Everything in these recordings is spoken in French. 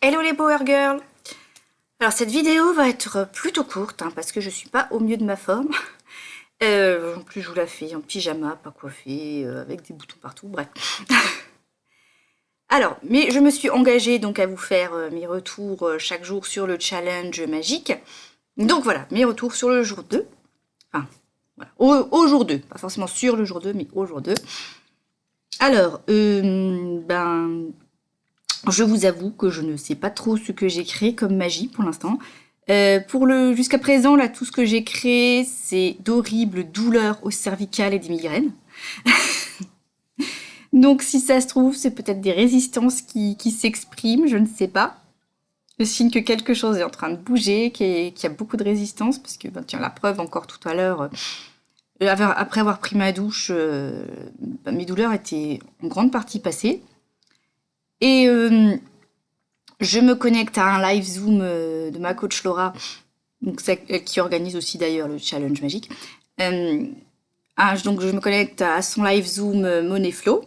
Hello les Power Girls. Alors cette vidéo va être plutôt courte parce que je suis pas au mieux de ma forme. En plus je vous la fais en pyjama, pas coiffée, avec des boutons partout, bref. Alors, mais je me suis engagée donc à vous faire mes retours chaque jour sur le challenge magique. Donc voilà, mes retours sur le jour 2. Enfin, voilà, au jour 2, pas forcément sur le jour 2, mais au jour 2. Alors, je vous avoue que je ne sais pas trop ce que j'ai créé comme magie pour l'instant. Jusqu'à présent, là, tout ce que j'ai créé, c'est d'horribles douleurs au cervical et des migraines. Donc, si ça se trouve, c'est peut-être des résistances qui s'expriment, je ne sais pas. Le signe que quelque chose est en train de bouger, qu'il y a beaucoup de résistance, parce que, tiens, la preuve, encore tout à l'heure, après avoir pris ma douche, mes douleurs étaient en grande partie passées. Et je me connecte à un live Zoom de ma coach Laura, donc elle qui organise aussi d'ailleurs le challenge magique. Donc je me connecte à son live Zoom Money Flow.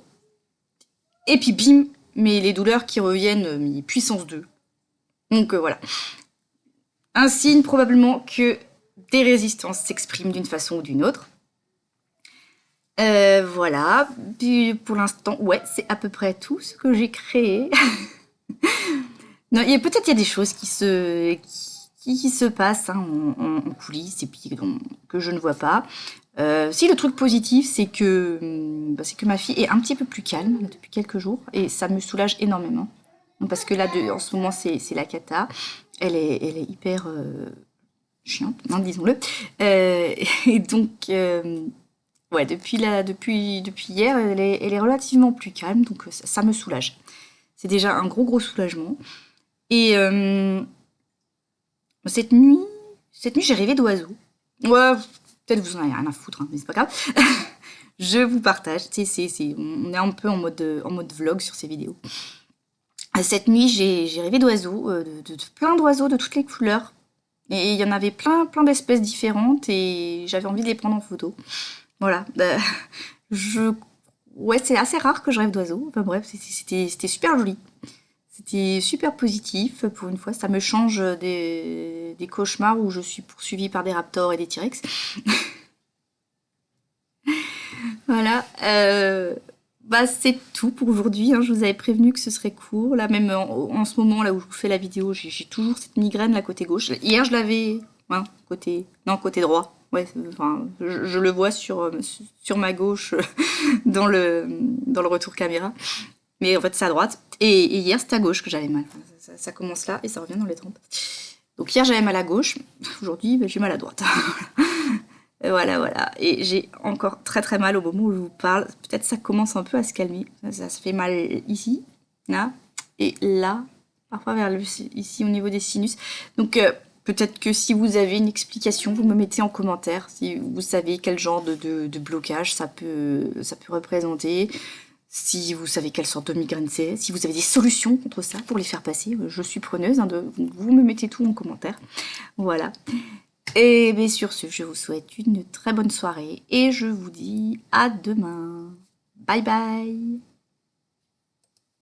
Et puis bim, mais les douleurs qui reviennent, puissance 2. Donc voilà. Un signe probablement que des résistances s'expriment d'une façon ou d'une autre. Voilà. Puis pour l'instant, ouais, c'est à peu près tout ce que j'ai créé. Non, peut-être il y a des choses qui se passent en coulisses et puis que je ne vois pas. Si le truc positif, c'est que ma fille est un petit peu plus calme là, depuis quelques jours et ça me soulage énormément. Parce que là, en ce moment, c'est la cata. Elle est hyper chiante, hein, disons-le. Et donc, ouais, depuis hier, elle est relativement plus calme, donc ça me soulage. C'est déjà un gros soulagement. Et cette nuit, j'ai rêvé d'oiseaux. Ouais, peut-être vous en avez rien à foutre, mais c'est pas grave. Je vous partage. On est un peu en mode vlog sur ces vidéos. Cette nuit, j'ai rêvé d'oiseaux, de plein d'oiseaux de toutes les couleurs. Et il y en avait plein d'espèces différentes et j'avais envie de les prendre en photo. Voilà. Ouais, c'est assez rare que je rêve d'oiseaux. Enfin bref, c'était super joli. C'était super positif, pour une fois, ça me change des cauchemars où je suis poursuivie par des raptors et des T-Rex. Voilà, c'est tout pour aujourd'hui, hein. Je vous avais prévenu que ce serait court. Là, même en ce moment, là où je vous fais la vidéo, j'ai toujours cette migraine, la côté gauche. Hier, je l'avais, côté droit. Ouais, enfin, je le vois sur ma gauche dans le retour caméra. Mais en fait, c'est à droite. Et hier, c'était à gauche que j'avais mal. Ça commence là et ça revient dans les trompes. Donc hier, j'avais mal à gauche. Aujourd'hui, j'ai mal à droite. Voilà. Et j'ai encore très mal au moment où je vous parle. Peut-être ça commence un peu à se calmer. Ça se fait mal ici, là, et là. Parfois ici au niveau des sinus. Donc peut-être que si vous avez une explication, vous me mettez en commentaire. Si vous savez quel genre de blocage ça peut représenter. Si vous savez quelle sorte de migraine c'est, si vous avez des solutions contre ça pour les faire passer, je suis preneuse. Vous me mettez tout en commentaire. Voilà. Et bien sur ce, je vous souhaite une très bonne soirée et je vous dis à demain. Bye bye.